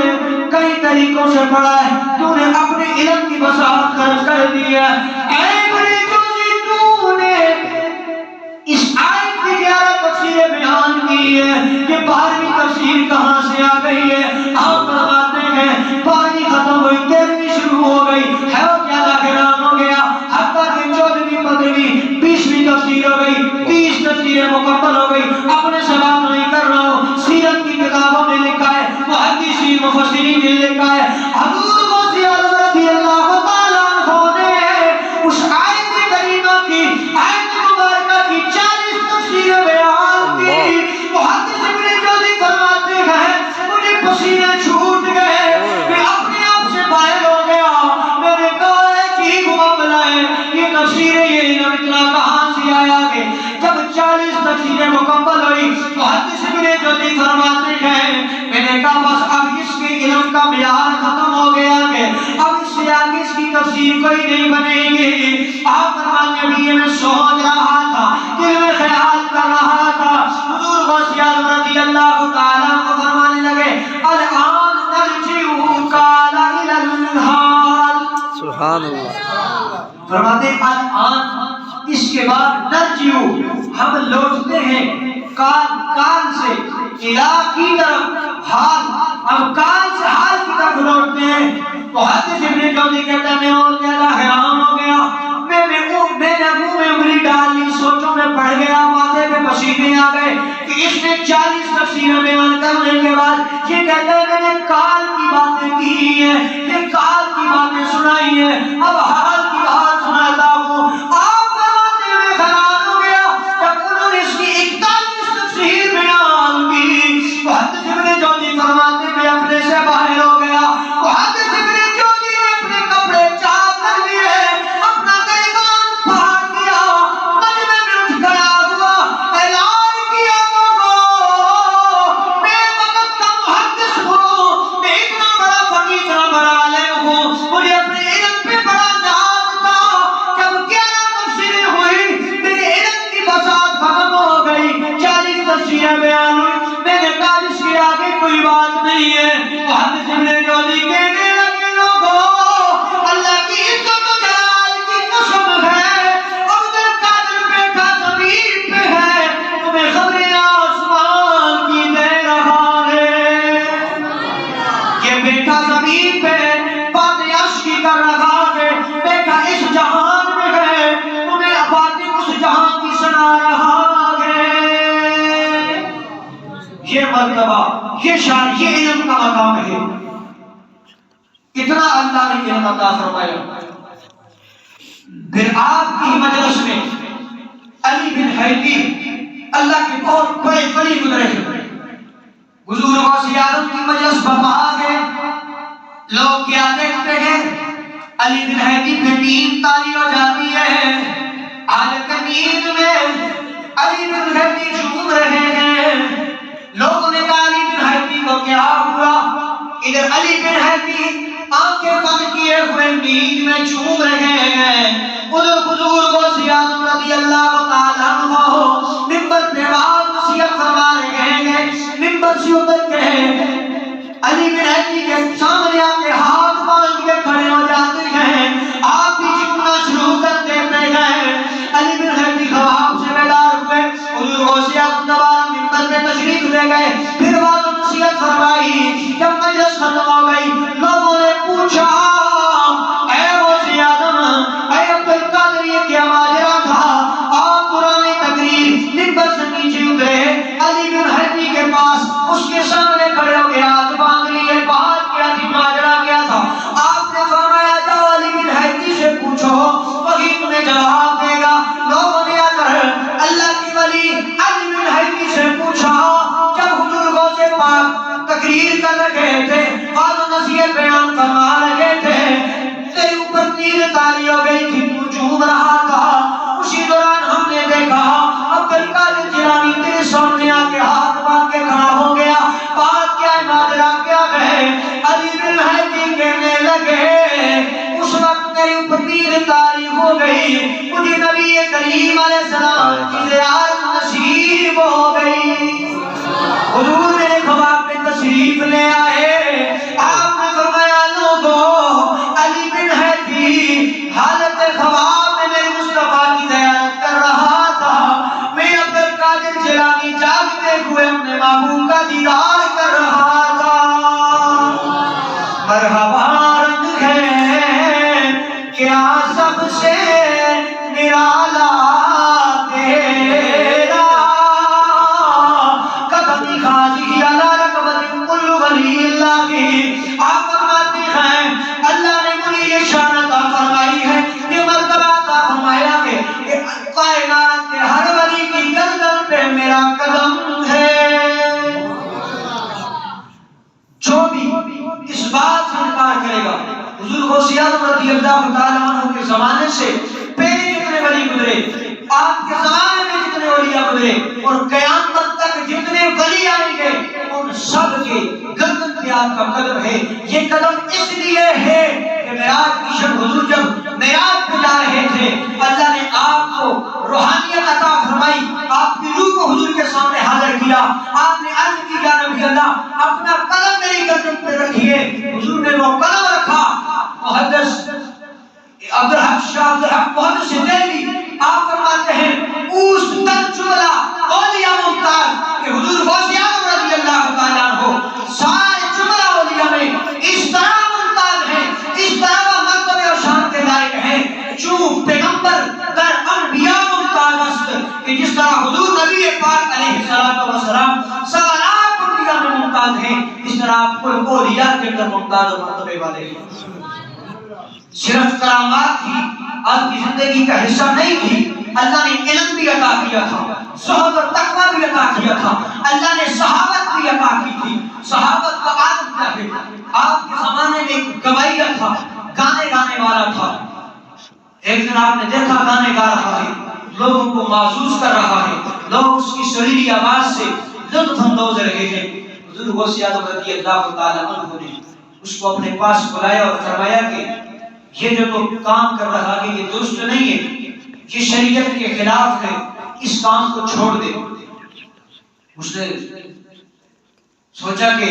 کئی طریقوں سے پڑھا ہے، تو نے اپنے علم کی وسعت خرچ کر دی ہے۔ ابن جوزی تو نے اس آیت کی 11 تفسیریں بیان کی ہے، یہ 12ویں تفسیر کہاں سے آ گئی ہے؟ آپ فرماتے ہیں 12ویں ختم ہوئی 13ویں شروع ہو گئی، ہے وہ کیا حیران ہو گیا، حتیٰ کہ 14ویں 15ویں 20ویں تفسیر ہو گئی، 30 تفسیریں مکمل ہو گئی۔ اپنے سے بات نہیں کر رہا ہوں، سیرت کی کتابوں میں لکھا ہے، محدثین مفسرین نے لکھا ہے حضور غوث اعظم رضی اللہ تعالیٰ عنہ نے اس آیت کریمہ کی آیت مبارکہ کی 40 تفسیریں بیان کی۔ محدث ابن جوزی فرماتے ہیں پسینے چھوٹ گئے، میں اپنے آپ سے باہر ہو گیا، میں نے کہا ہے کہ معاملہ ہے، یہ تفسیریں یہ علم اتنا کہاں سے آیا گے؟ جب 40 تفسیریں مکمل ہوئی تو محدث ابن جوزی فرماتے ہیں میں نے کہا بس اب اس کے علم کا معیار ختم ہو گیا ہے، اب اس سے آگے اس کی تفسیر کوئی نہیں بنے گی۔ آپ فرماتے ہیں میں سوچ رہا تھا، دل میں خیال کر رہا تھا، حضور غوث اعظم رضی اللہ تعالیٰ عنہ فرمانے لگے الآن نرجع قال الى الحال، سبحان اللہ۔ فرماتے ہیں الآن اس کے بعد نرجع ہم لوٹتے ہیں کال سے الہ کی طرف، حال اب کال سے حال کی طرف لوٹتے ہیں۔ محدث ابن جوزی کہتا ہے میں اور زیادہ حیران ہو گیا، میں نے منہ میں انگلی ڈال لی، سوچوں میں پڑ گیا، ماتھے پہ پسینے آ گئے کہ اس نے 40 تفسیریں بیان کرنے کے بعد یہ کہتا ہے میں نے کال کی باتیں کی ہیں، یہ کال کی باتیں سنائی ہیں، اب حال کی بات سناتا ہوں۔ آپ فرماتے ہیں میں حیران ہو گیا جب انہوں نے اس کی 41 تفسیر بیان کی۔ محدث ابن جوزی فرماتے میں اپنے سے باہر ہو گیا، محدث ابن جوزی نے اپنے کپڑے چاک کر دیے، اپنا گریبان پھاڑ دیا، مجمع میں اٹھ کھڑا ہوا، اعلان کیا لوگوں میں وقت کا محدث ہوں، میں اتنا بڑا فقیہ اتنا بڑا عالم ہوں، مجھے اپنے علم پہ بڑا ناز تھا، جب 11 تفسیریں ہوئی میرے علم کی بساط ختم ہو گئی، 40 تفسیریں بیان ہوئی، میں نے کہا اس کے آگے کوئی بات نہیں ہے۔ محدث ابن جوزی کہنے لگے لوگوں اللہ کی عزت و جلال کی قسم ہے، عبد القادر بیٹا زمین پہ ہے، تمہیں خبریں آسمان کی دے رہا ہے، یہ بیٹا زمین پہ باتیں عرش کی کر رہا ہے، بیٹا اس جہان میں ہے، تمہیں باتیں اس جہان کی سنا رہا ہے۔ یہ مرتبہ، یہ شان، یہ علم کا مقام ہے، اتنا اللہ نے علم عطا فرمایا۔ پھر آپ کی مجلس میں علی بن حیدی اللہ کے بہت بڑے ولی گزرے ہیں، حضور غوث اعظم کی مجلس برپا گئے، لوگ کیا دیکھتے ہیں علی بن حیدی پہ نیند طاری ہو جاتی ہے، حالت نیند میں علی بن حیدی جھوم رہے ہیں، لوگوں نے کہا علی بن حیدی کو کیا ہوا؟ ادھر علی بن حیدی آنکھیں بند کیے ہوئے نیند میں جھوم رہے ہیں، ادھر حضور غوث اعظم رضی اللہ تعالیٰ عنہ منبر پہ بات نصیحت فرما رہے ہیں، منبر سے اتر کے علی بن حیدی کے سامنے آ کے ہاتھ باندھ کے کھڑے ہو جاتے ہیں، آپ بھی جھکنا شروع کر دیتے ہیں۔ علی بن حیدی خواب سے بیدار ہوئے، حضور غوث اعظم دوبارہ منبر پہ تشریف لے گئے، پھر بات نصیحت فرمائی، جب مجلس ختم ہو گئی لوگوں نے پوچھا اے غوث اعظم، اے عبد القادر یہ کیا ماجرا تھا؟ آپ پرانی تقریر منبر سے نیچے اترے، علی بن حیدی کے پاس اس کے سامنے کھڑے ہو کے ہاتھ باندھ لیے، بات کیا تھی، ماجرا کیا تھا؟ آپ نے فرمایا جاؤ علی بن حیدی سے پوچھو وہی تمہیں جواب دے گا۔ لوگوں نے آ کر اللہ کی ولی علی بن حیدی سے پوچھا، جب حضور غوث پاک تقریر کر رہے تھے، بات و نصیحت بیان فرما رہے تھے، تیرے اوپر نیند طاری ہو گئی تھی، تو جھوم رہا تھا، اسی دوران ہم نے دیکھا عبد القادر جیلانی تیرے سامنے آ کے ہاتھ باندھ کے کھڑا ہو گیا، بات کیا ہے، ماجرا کیا ہے؟ علی بن حیدی کہنے لگے اس وقت میرے اوپر نیند طاری ہو گئی، مجھے نبی کریم علیہ السلام کی زیارت نصیب ہو گئی، حضور میرے خواب میں تشریف لے آئے، آپ نے فرمایا لوگوں علی بن حیدی حالت خواب میں میرے مصطفیٰ کی زیارت کر رہا تھا، میں عبد القادر جیلانی جاگتے ہوئے اپنے محبوب کا دیدار کر رہا تھا۔ مرحبا رنگ ہے کیا سب سے نرالا تیرا، قدم خالی علی رضی اللہ تعالیٰ عنہ کے زمانے سے پہلے جتنے ولی گزرے، آپ کے زمانے میں جتنے اولیاء گزرے اور قیامت تک جتنے ولی آئیں گے ان سب کے گردن پہ آپ کا قدم ہے۔ یہ قدم اس لیے ہے کہ معراج کی شب حضور جب معراج پہ جا رہے تھے اللہ نے آپ کو روحانیت عطا فرمائی، آپ کی روح کو حضور کے سامنے حاضر کیا، آپ نے عرض کی یا نبی اللہ اپنا قدم میری گردن پہ رکھیے، حضور نے وہ قدم رکھا۔ محدث عبدالحق شاہ عبدالحق محدث دہلوی آپ فرماتے ہیں اس تک جملہ اولیاء ممتاز کہ حضور غوث اعظم رضی اللہ تعالیٰ عنہ سارے جملہ اولیاء میں اس طرح ممتاز ہیں، اس طرح مرتبے اور شان کے لائق ہیں، چون پیغمبر در انبیاء ممتاز است کہ جس طرح حضور نبی پاک علیہ السلام سوالات انبیاء میں ممتاز ہیں، اس طرح آپ کو اولیاء کے اندر ممتاز اور مرتبے والے ہیں۔ صرف کرامات تھی، آپ کی زندگی کا حصہ نہیں تھی، اللہ نے علم بھی عطا کیا تھا، زہد اور تقویٰ بھی عطا کیا تھا، اللہ نے صحابت بھی عطا کی تھی۔ صحابت کا عالم کیا ہے؟ آپ کے زمانے میں ایک گویہ تھا، گانے گانے والا تھا، ایک دن آپ نے دیکھا گانے گا رہا ہے، لوگوں کو محسوس کر رہا ہے، لوگ اس کی سریلی آواز سے لطف اندوز رہے ہیں۔ حضور غوث اعظم رضی اللہ تعالیٰ عنہ نے اس کو اپنے پاس بلایا اور فرمایا کہ یہ جو تو کام کر رہا ہے یہ درست نہیں ہے، یہ شریعت کے خلاف ہے، اس کام کو چھوڑ دے۔ اس نے سوچا کہ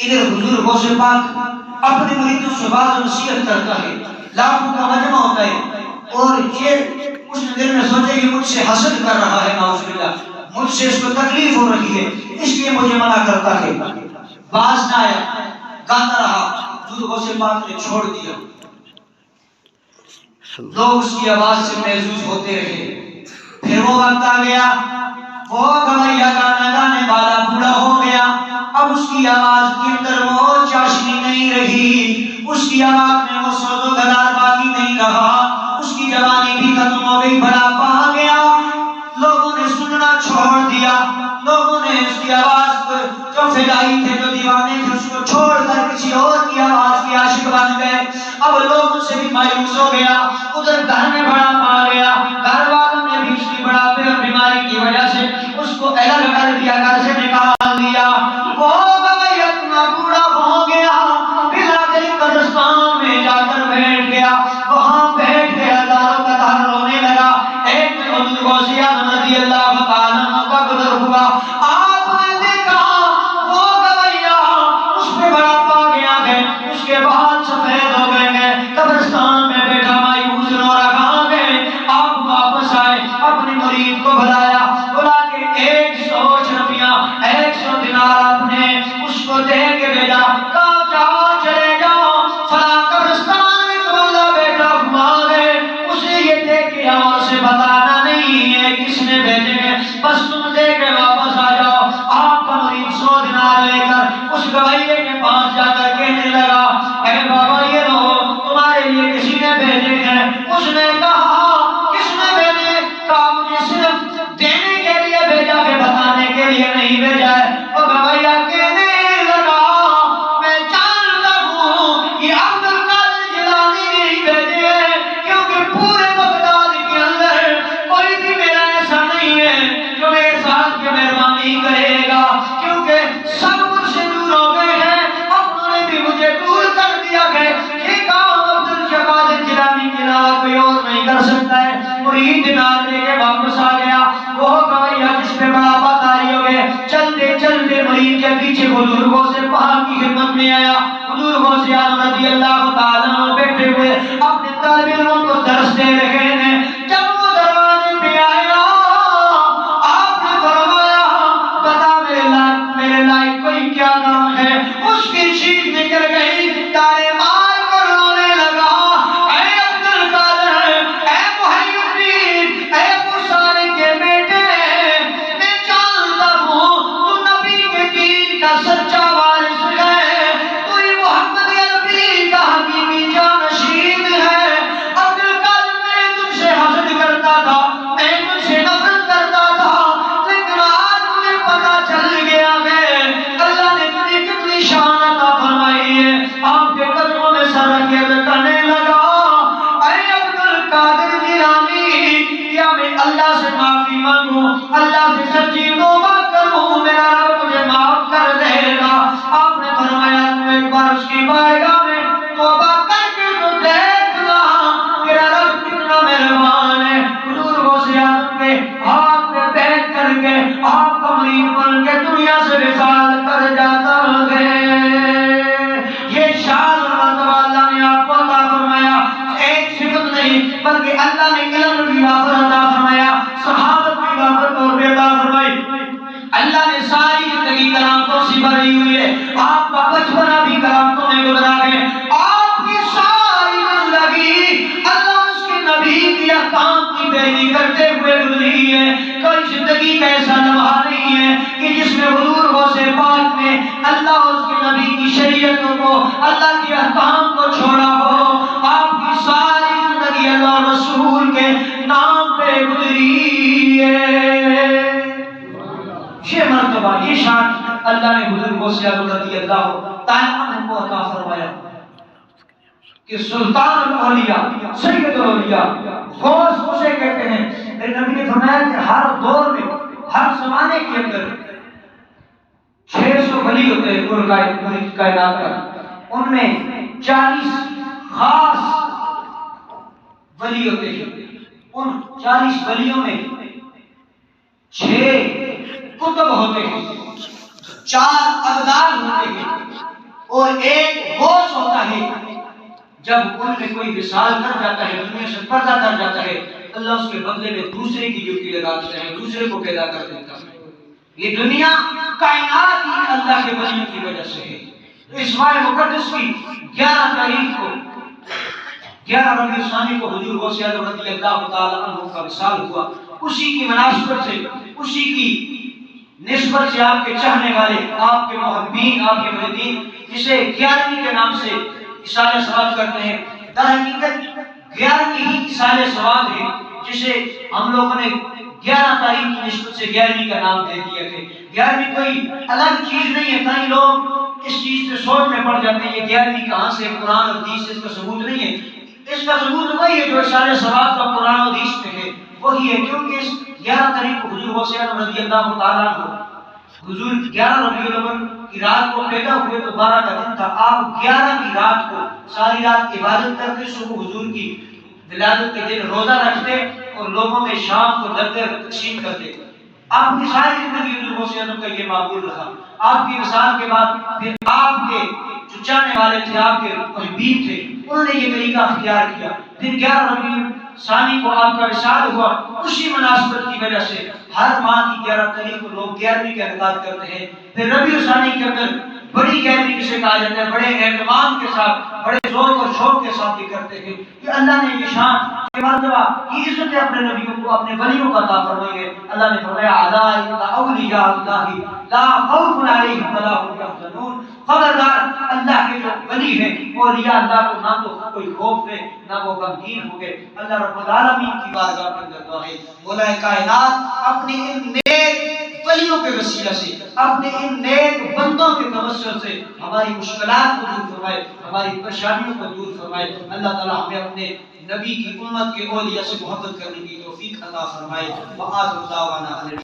ادھر حضور غوث پاک اپنے مریدوں سے واضح نصیحت کرتا ہے، لاکھوں کا مجمع ہوتا ہے، اور یہ اس نے دل میں سوچا کہ مجھ سے حسد کر رہا ہے، نعوذ باللہ مجھ سے اس کو تکلیف ہو رہی ہے، اس لیے مجھے منع کرتا ہے۔ باز نہ آیا، گاتا رہا، حضور غوث پاک نے چھوڑ دیا۔ لوگ اس کی آواز سے محظوظ ہوتے رہے۔ پھر وہ وقت آ گیا، وہ گویہ گانا گانے والا بوڑھا ہو گیا، اب اس کی آواز کے اندر وہ چاشنی نہیں رہی، اس کی آواز میں وہ سوز و گدار باقی نہیں رہا، اس کی جوانی بھی ختم ہو گئی، بڑھاپا آ گیا، لوگوں نے سننا چھوڑ دیا، لوگوں نے اس کی آواز کو جو فدائی تھے جو دیوانے تھے اس کو چھوڑ کر کسی اور کی آواز کے عاشق بن گئے۔ اب لوگ ان سے بھی مایوس ہو گیا، ادھر گھر میں بڑھاپا آ گیا، گھر والوں نے بھی اس کی بڑھاپے اور بیماری کی وجہ سے اس کو الگ کر دیا، گھر سے نکال دیا۔ وہ گویہ اتنا بوڑھا ہو گیا، بلادل قبرستان میں جا کر بیٹھ گیا، وہاں بیٹھ کے ہزاروں کا دھر رونے لگا۔ ایک دن حضور غوث اعظم رضی اللہ تعالیٰ عنہ کا گزر ہوا، آپ نے دیکھا وہ گویہ اس پہ بڑھاپا آ گیا ہے، اس کے بال سفید ہو گئے ہیں، قبرستان میں بیٹھا مایوس رو رہا ہے۔ آپ واپس آئے، اپنے مرید کو بلایا، بلا کے 100 روپیہ 100 دینار آپ نے اس کو دے کے بھیجا، کہا جاؤ چلے جاؤ فلاں قبرستان میں ایک بندہ بیٹھا ہوا ہے، اسے یہ دے کے آؤ، اسے بتانا نہیں ہے کس نے بھیجے ہیں، بس تم دے کے واپس آ جاؤ۔ آپ کا مرید 100 دینار لے کر اس گویے کے پاس جا کر کہنے لگا، اے بابا یہ لو تمہارے لیے کسی نے بھیجے ہیں۔ اس نے کہا کس نے بھیجے؟ کہا مجھے صرف دینے کے لیے بھیجا ہے، بتانے کے لیے نہیں بھیجا ہے۔ اور گویہ کہنے لگا میں جانتا ہوں یہ عبد القادر جیلانی نے ہی بھیجے ہیں، کیونکہ پورے بغداد کے اندر کوئی بھی میرا ایسا نہیں ہے جو میرے ساتھ کی مہربانی کرے گا، کیونکہ سب مجھ سے دور ہو گئے ہیں، اپنوں نے بھی مجھے دور کر دیا ہے، یہ کام عبد القادر جیلانی کے علاوہ کوئی اور نہیں کر سکتا ہے۔ مرید دینار لے کے واپس آ گیا، وہ گویہ جس پہ بڑھاپا طاری ہو گئے، چلتے چلتے مرید کے پیچھے حضور غوث پاک کی خدمت میں آیا۔ حضور غوث اعظم رضی اللہ تعالیٰ عنہ بیٹھے ہوئے اپنے طالب علموں کو درس دے رہے ہیں، جب وہ دروازے پہ آیا آپ نے فرمایا بتا میرے لائق کوئی کیا کام ہے؟ اس کی چیخ نکل گئی، تارے مار کر رونے لگا، اے عبد القادر، اے محی الدین، اے موسیٰ کے بیٹے، میں جانتا ہوں تو نبی کے دین کا سچا وارث ہے، تو یہ محمد عربی کا حقیقی جانشین ہے۔ عبد القادر میں تجھ سے حسد کرتا تھا، میں تجھ سے نفرت کرتا تھا، لیکن آج مجھے پتا چل گیا ہے اللہ نے تجھے کتنی شان عطا فرمائی ہے، بلکہ اللہ نے علم بھی عطا فرمایا، صحابت بھی اور عطا فرمائی۔ اللہ نے ساری زندگی کرامتوں سے بھری ہوئی ہے، آپ کا بچپنا بھی کرامتوں میں گزرا ہے، آپ کی ساری زندگی اللہ اس کے نبی کے احکام کی پیروی کرتے ہوئے گزری ہے۔ کوئی زندگی کا ایسا لمحہ نہیں ہے کہ جس میں حضور غوث پاک نے اللہ اور اس کے نبی کی شریعتوں کو، اللہ کے احکام کو چھوڑا ہو۔ آپ کی ساری زندگی اللہ اور رسول کے نام پہ گزری ہے۔ یہ مرتبہ، یہ شان اللہ نے حضور غوث رضی اللہ تعالیٰ عنہ کو عطا فرمایا کہ سلطان الاولیاء، سید الاولیاء، غوث اسے کہتے ہیں۔ میرے نبی نے فرمایا کہ ہر دور میں، ہر زمانے کے اندر 600 ولی ہوتے ہیں پوری کائنات کا، ان میں 40 خاص ولی ہوتے ہیں۔ ان 40 ولیوں میں 6 کتب ہوتے ہیں، 4 ابدال ہوتے ہیں اور ایک غوث ہوتا ہے۔ جب ان میں کوئی وصال کر جاتا ہے، دنیا سے پردہ کر جاتا ہے، اللہ اس کے بدلے میں دوسرے کی ڈیوٹی لگا دیتا ہے، دوسرے کو پیدا کر دیتا ہے۔ یہ دنیا کائنات ہی اللہ کے ولیوں کی وجہ سے ہے۔ اس ماہ مقدس کی 11 تاریخ کو، 11 ربیع الثانی کو حضور غوث رضی اللہ تعالیٰ عنہ کا وصال ہوا۔ اسی کی مناسبت سے، اسی کی نسبت سے آپ کے چاہنے والے، آپ کے محبین، آپ کے مریدین جسے 11ویں کے نام سے اصالہ ثواب کرتے ہیں، در حقیقت 11ویں ہی اصالہ ثواب ہے، جسے ہم لوگوں نے 11 تاریخ کی نسبت سے 11ویں کا نام دے دیا ہے۔ 11ویں کوئی الگ چیز نہیں ہے۔ کئی لوگ اس چیز سے سوچ میں پڑ جاتے ہیں یہ 11ویں کہاں سے، قرآن اور حدیث سے اس کا ثبوت نہیں ہے۔ اس کا ثبوت وہی ہے جو اصالہ ثواب کا قرآن اور حدیث میں ہے، وہی ہے، کیونکہ اس 11 تاریخ کو حضور غوث رضی اللہ تعالیٰ عنہ، حضور 11 ربیع الاول کی رات کو پیدا ہوئے تو 12 کا دن تھا۔ آپ 11 کی رات کو ساری رات عبادت کرتے، صبح حضور کی ولادت کے دن روزہ رکھتے اور لوگوں میں شام کو لنگر تقسیم کرتے۔ آپ کی ساری زندگی حضور غوث کا یہ معمول رہا۔ آپ کی وصال کے بعد پھر آپ کے جو چاہنے والے تھے، آپ کے محبین تھے، انہوں نے یہ طریقہ اختیار کیا۔ پھر 11 ربیع ثانی کو آپ کا وصال ہوا۔ اسی مناسبت کی وجہ سے ہر ماہ کی 11 تاریخ کو لوگ 11ویں کا انعقاد کرتے ہیں۔ پھر ربیع ثانی کے اندر بڑی 11ویں جسے کہا جاتا ہے، بڑے اہتمام کے ساتھ، بڑے ذوق اور شوق کے ساتھ یہ کرتے ہیں کہ اللہ نے یہ شان، یہ مرتبہ، یہ عزت اپنے نبیوں کو، اپنے ولیوں کو عطا فرمائی ہے۔ اللہ نے فرمایا الا ان اولیاء اللہ لا خوف علیہم ولا هم يحزنون، خبردار اللہ کے جو ولی ہیں، اولیاء اللہ کو نہ تو کوئی خوف ہے نہ وہ غمگین ہو گئے۔ اللہ رب العالمین کی بارگاہ کے اندر دعا ہے مولا کائنات اپنی ان نیک ولیوں کے وسیلہ سے، اپنے ان نیک بندوں کے توسل سے ہماری مشکلات کو دور فرمائے، ہماری پریشانیوں کو دور فرمائے۔ اللہ تعالی ہمیں اپنے نبی کی امت کے اولیاء سے محبت کرنے کی توفیق عطا فرمائے۔ وآخر دعوانا